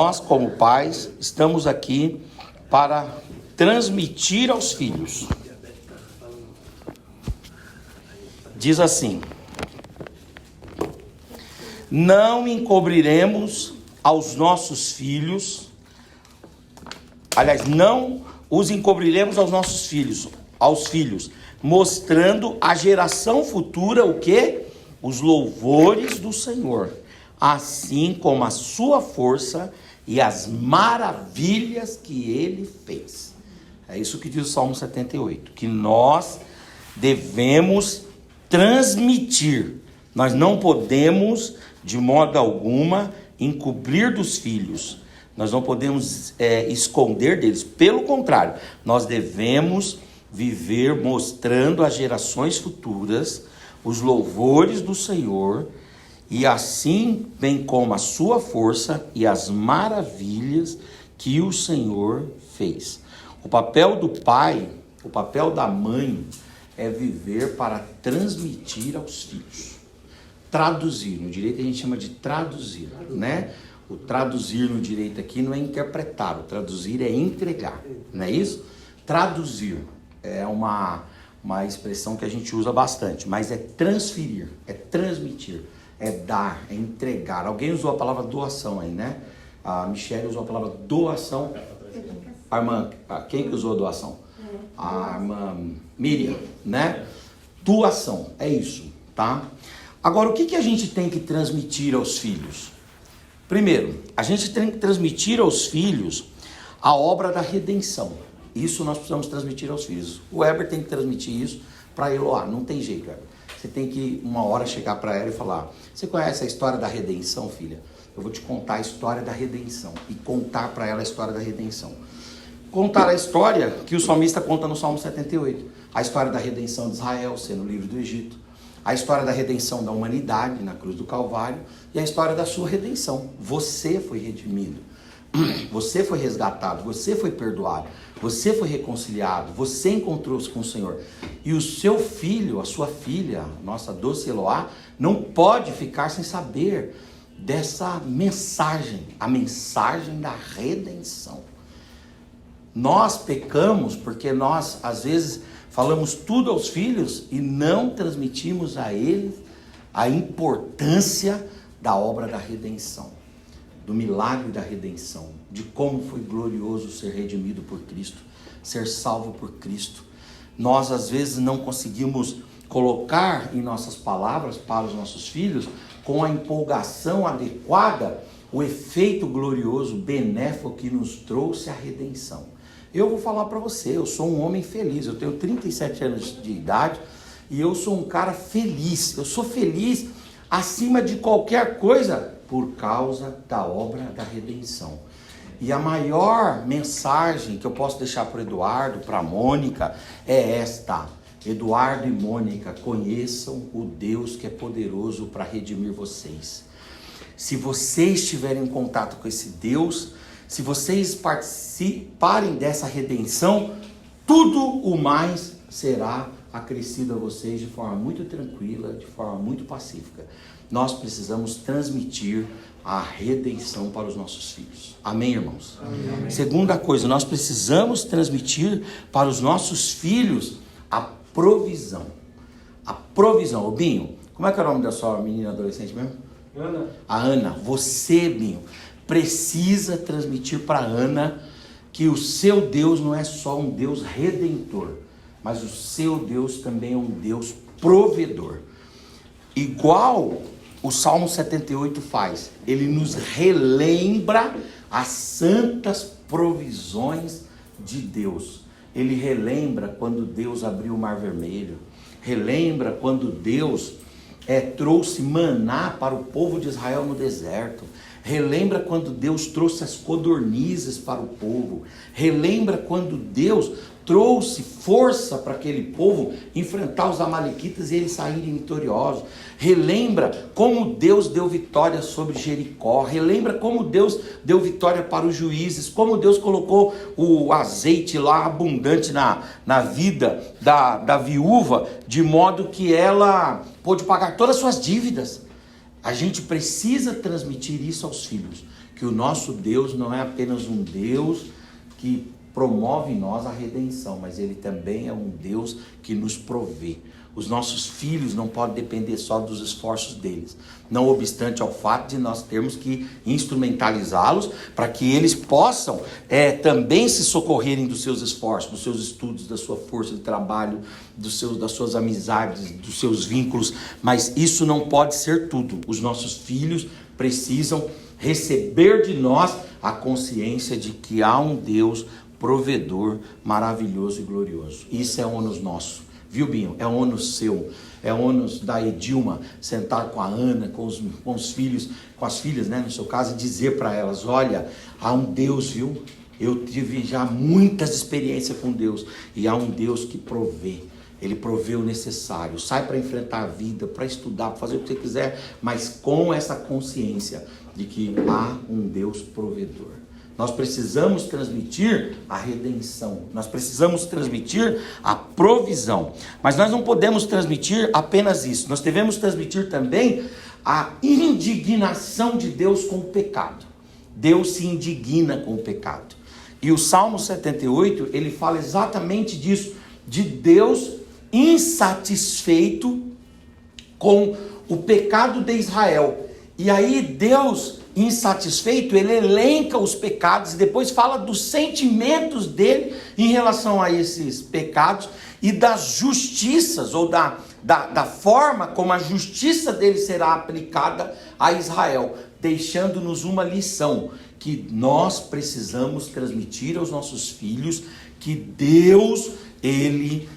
nós, como pais, estamos aqui para transmitir aos filhos. Diz assim: não encobriremos aos nossos filhos, aliás, não os encobriremos aos nossos filhos, mostrando à geração futura o quê? Os louvores do Senhor, assim como a sua força e as maravilhas que ele fez. É isso que diz o Salmo 78, que nós devemos transmitir. Nós não podemos, de modo alguma, encobrir dos filhos. Nós não podemos esconder deles. Pelo contrário, nós devemos viver mostrando às gerações futuras os louvores do Senhor, e assim bem como a sua força e as maravilhas que o Senhor fez. O papel do pai, o papel da mãe é viver para transmitir aos filhos. Traduzir, no direito a gente chama de traduzir, né? O traduzir no direito aqui não é interpretar, o traduzir é entregar, não é isso? Traduzir é uma expressão que a gente usa bastante, mas é transferir, é transmitir, é dar, é entregar. Alguém usou a palavra doação aí, né? A Michelle usou a palavra doação. A irmã, quem que usou a doação? A irmã Miriam, né? Doação, é isso, tá? Agora, o que a gente tem que transmitir aos filhos? Primeiro, a gente tem que transmitir aos filhos a obra da redenção. Isso nós precisamos transmitir aos filhos. O Heber tem que transmitir isso para Eloá. Não tem jeito, Heber. Você tem que, uma hora, chegar para ela e falar: você conhece a história da redenção, filha? Eu vou te contar a história da redenção. E contar para ela a história da redenção. Contar a história que o salmista conta no Salmo 78. A história da redenção de Israel, sendo o livro do Egito. A história da redenção da humanidade na cruz do Calvário. E a história da sua redenção. Você foi redimido. Você foi resgatado. Você foi perdoado. Você foi reconciliado. Você encontrou-se com o Senhor. E o seu filho, a sua filha, nossa doce Eloá, não pode ficar sem saber dessa mensagem. A mensagem da redenção. Nós pecamos porque nós, às vezes, falamos tudo aos filhos e não transmitimos a eles a importância da obra da redenção, do milagre da redenção, de como foi glorioso ser redimido por Cristo, ser salvo por Cristo. Nós, às vezes, não conseguimos colocar em nossas palavras para os nossos filhos, com a empolgação adequada, o efeito glorioso, benéfico que nos trouxe a redenção. Eu vou falar para você, eu sou um homem feliz, eu tenho 37 anos de idade e eu sou um cara feliz. Eu sou feliz acima de qualquer coisa por causa da obra da redenção. E a maior mensagem que eu posso deixar para o Eduardo, para a Mônica, é esta: Eduardo e Mônica, conheçam o Deus que é poderoso para redimir vocês. Se vocês estiverem em contato com esse Deus, se vocês participarem dessa redenção, tudo o mais será acrescido a vocês de forma muito tranquila, de forma muito pacífica. Nós precisamos transmitir a redenção para os nossos filhos. Amém, irmãos? Amém. Segunda coisa, nós precisamos transmitir para os nossos filhos a provisão. A provisão. Ô Binho, como é que é o nome da sua menina adolescente mesmo? Ana. A Ana. Você, Binho, precisa transmitir para Ana que o seu Deus não é só um Deus redentor, mas o seu Deus também é um Deus provedor. Igual o Salmo 78 faz, ele nos relembra as santas provisões de Deus. Ele relembra quando Deus abriu o Mar Vermelho, relembra quando Deus trouxe maná para o povo de Israel no deserto, relembra quando Deus trouxe as codornizes para o povo, relembra quando Deus trouxe força para aquele povo enfrentar os amalequitas e eles saírem vitoriosos, relembra como Deus deu vitória sobre Jericó, relembra como Deus deu vitória para os juízes, como Deus colocou o azeite lá abundante na vida da viúva, de modo que ela pôde pagar todas as suas dívidas. A gente precisa transmitir isso aos filhos, que o nosso Deus não é apenas um Deus que promove em nós a redenção, mas Ele também é um Deus que nos provê. Os nossos filhos não podem depender só dos esforços deles, não obstante ao fato de nós termos que instrumentalizá-los para que eles possam também se socorrerem dos seus esforços, dos seus estudos, da sua força de trabalho, das suas amizades, dos seus vínculos, mas isso não pode ser tudo. Os nossos filhos precisam receber de nós a consciência de que há um Deus provedor maravilhoso e glorioso. Isso é ônus nosso. Viu, Binho? É ônus seu, é ônus da Edilma sentar com a Ana, com os filhos, com as filhas, né, no seu caso, e dizer para elas: olha, há um Deus, viu? Eu tive já muitas experiências com Deus, e há um Deus que provê. Ele provê o necessário. Sai para enfrentar a vida, para estudar, para fazer o que você quiser, mas com essa consciência de que há um Deus provedor. Nós precisamos transmitir a redenção, nós precisamos transmitir a provisão, mas nós não podemos transmitir apenas isso, nós devemos transmitir também a indignação de Deus com o pecado. Deus se indigna com o pecado, e o Salmo 78, ele fala exatamente disso, de Deus insatisfeito com o pecado de Israel. E aí Deus, insatisfeito, ele elenca os pecados e depois fala dos sentimentos dele em relação a esses pecados e das justiças, ou da forma como a justiça dele será aplicada a Israel, deixando-nos uma lição que nós precisamos transmitir aos nossos filhos, que Deus, ele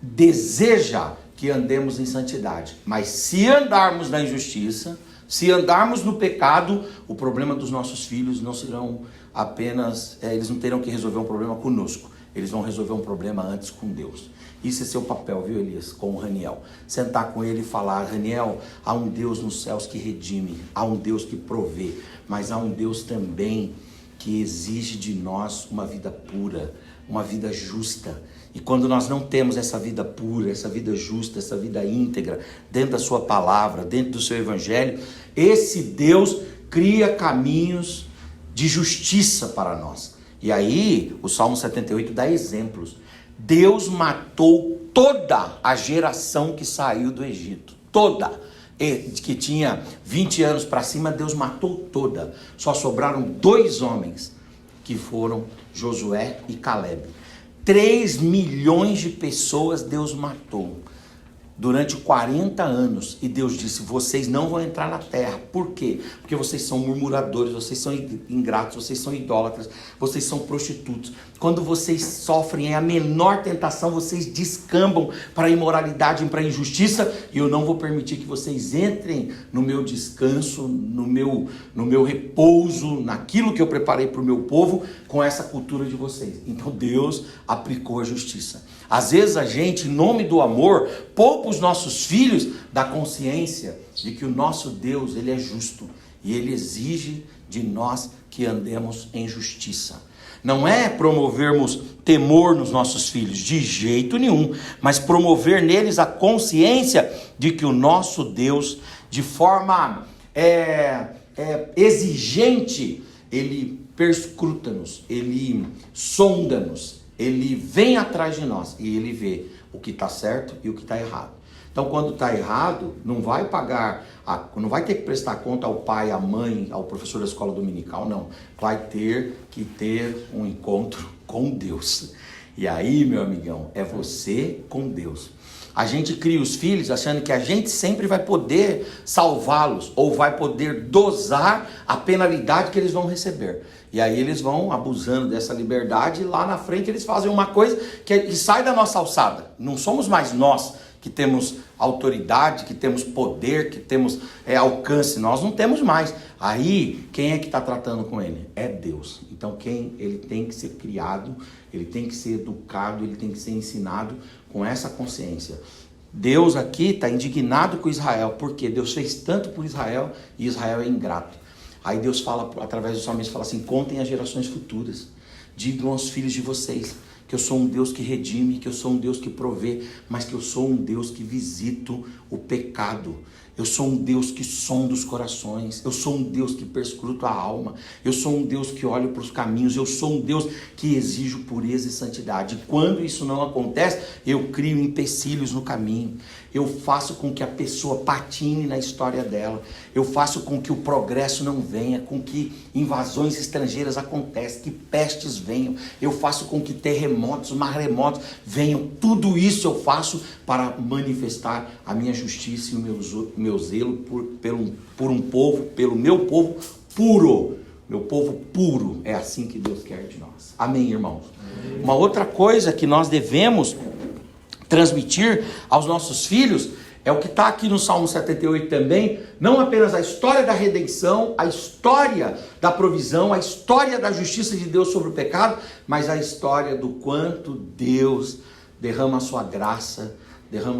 deseja que andemos em santidade, mas se andarmos na injustiça, se andarmos no pecado, o problema dos nossos filhos não serão apenas, eles não terão que resolver um problema conosco, eles vão resolver um problema antes com Deus. Isso é seu papel, viu, Elias, com o Raniel. Sentar com ele e falar: Raniel, há um Deus nos céus que redime, há um Deus que provê, mas há um Deus também que exige de nós uma vida pura, uma vida justa. E quando nós não temos essa vida pura, essa vida justa, essa vida íntegra, dentro da sua palavra, dentro do seu evangelho, esse Deus cria caminhos de justiça para nós. E aí, o Salmo 78 dá exemplos. Deus matou toda a geração que saiu do Egito. Toda. Que tinha 20 anos para cima, Deus matou toda. Só sobraram 2 homens, que foram Josué e Caleb. 3 milhões de pessoas Deus matou durante 40 anos, e Deus disse: vocês não vão entrar na terra. Por quê? Porque vocês são murmuradores, vocês são ingratos, vocês são idólatras, vocês são prostitutos. Quando vocês sofrem a menor tentação, vocês descambam para a imoralidade e para a injustiça, e eu não vou permitir que vocês entrem no meu descanso, no meu repouso, naquilo que eu preparei para o meu povo, com essa cultura de vocês. Então Deus aplicou a justiça. Às vezes a gente, em nome do amor, poupa os nossos filhos da consciência de que o nosso Deus, ele é justo, e ele exige de nós que andemos em justiça. Não é promovermos temor nos nossos filhos, de jeito nenhum, mas promover neles a consciência de que o nosso Deus, de forma exigente, ele perscruta-nos, ele sonda-nos, ele vem atrás de nós e ele vê o que está certo e o que está errado. Então, quando está errado, não vai ter que prestar conta ao pai, à mãe, ao professor da escola dominical, não. Vai ter que ter um encontro com Deus. E aí, meu amigão, é você com Deus. A gente cria os filhos achando que a gente sempre vai poder salvá-los, ou vai poder dosar a penalidade que eles vão receber. E aí eles vão abusando dessa liberdade, e lá na frente eles fazem uma coisa que sai da nossa alçada. Não somos mais nós que temos autoridade, que temos poder, que temos alcance, nós não temos mais. Aí, quem é que está tratando com ele? É Deus. Então, ele tem que ser criado, ele tem que ser educado, ele tem que ser ensinado com essa consciência. Deus aqui está indignado com Israel, porque Deus fez tanto por Israel, e Israel é ingrato. Aí Deus fala, através do salmista, fala assim: contem as gerações futuras, digam aos filhos de vocês que eu sou um Deus que redime, que eu sou um Deus que provê, mas que eu sou um Deus que visito o pecado. Eu sou um Deus que sonda os corações, eu sou um Deus que perscruto a alma, eu sou um Deus que olha para os caminhos, eu sou um Deus que exijo pureza e santidade. E quando isso não acontece, eu crio empecilhos no caminho, eu faço com que a pessoa patine na história dela, eu faço com que o progresso não venha, com que invasões estrangeiras aconteçam, que pestes venham, eu faço com que terremotos, maremotos venham. Tudo isso eu faço para manifestar a minha justiça e o meu zelo por um povo, pelo meu povo puro. Meu povo puro, é assim que Deus quer de nós. Amém, irmãos? Amém. Uma outra coisa que nós devemos transmitir aos nossos filhos é o que está aqui no Salmo 78 também, não apenas a história da redenção, a história da provisão, a história da justiça de Deus sobre o pecado, mas a história do quanto Deus derrama a sua graça, derrama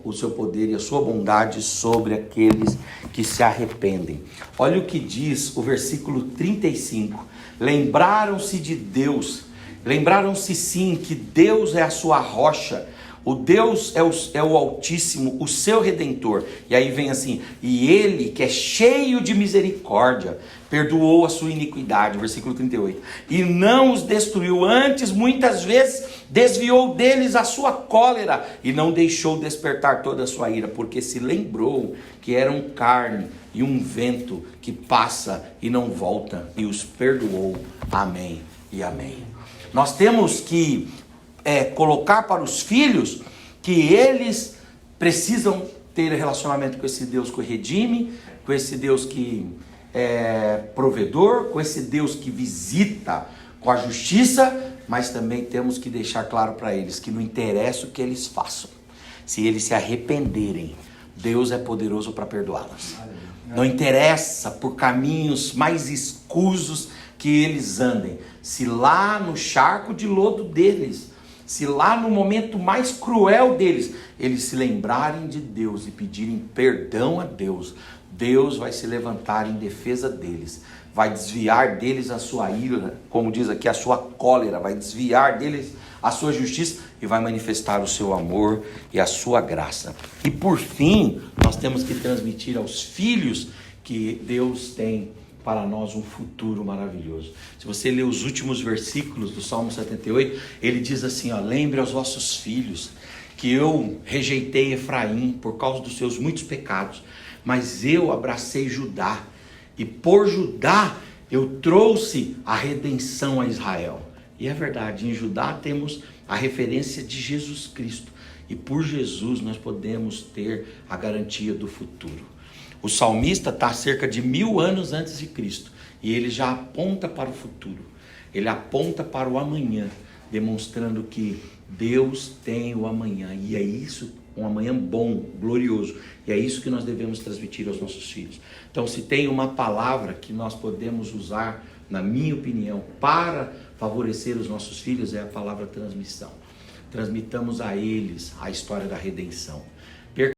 o seu poder e a sua bondade sobre aqueles que se arrependem. Olha o que diz o versículo 35. Lembraram-se de Deus, lembraram-se sim que Deus é a sua rocha, o Deus é o Altíssimo, o seu Redentor. E aí vem assim, e Ele que é cheio de misericórdia, perdoou a sua iniquidade, versículo 38, e não os destruiu, antes muitas vezes desviou deles a sua cólera, e não deixou despertar toda a sua ira, porque se lembrou que eram carne e um vento que passa e não volta, e os perdoou. Amém e amém. Nós temos que colocar para os filhos que eles precisam ter relacionamento com esse Deus que redime, com esse Deus que é provedor, com esse Deus que visita com a justiça, mas também temos que deixar claro para eles que não interessa o que eles façam, se eles se arrependerem, Deus é poderoso para perdoá-los. Não interessa por caminhos mais escusos que eles andem, se lá no charco de lodo deles, se lá no momento mais cruel deles, eles se lembrarem de Deus e pedirem perdão a Deus, Deus vai se levantar em defesa deles, vai desviar deles a sua ira, como diz aqui, a sua cólera, vai desviar deles a sua justiça e vai manifestar o seu amor e a sua graça. E por fim, nós temos que transmitir aos filhos que Deus tem para nós um futuro maravilhoso. Se você ler os últimos versículos do Salmo 78, ele diz assim, lembre aos vossos filhos que eu rejeitei Efraim por causa dos seus muitos pecados, mas eu abracei Judá, e por Judá eu trouxe a redenção a Israel. E é verdade, em Judá temos a referência de Jesus Cristo, e por Jesus nós podemos ter a garantia do futuro. O salmista está cerca de 1000 anos antes de Cristo, e ele já aponta para o futuro, ele aponta para o amanhã, demonstrando que Deus tem o amanhã, e é isso, um amanhã bom, glorioso, e é isso que nós devemos transmitir aos nossos filhos. Então, se tem uma palavra que nós podemos usar, na minha opinião, para favorecer os nossos filhos, é a palavra transmissão. Transmitamos a eles a história da redenção.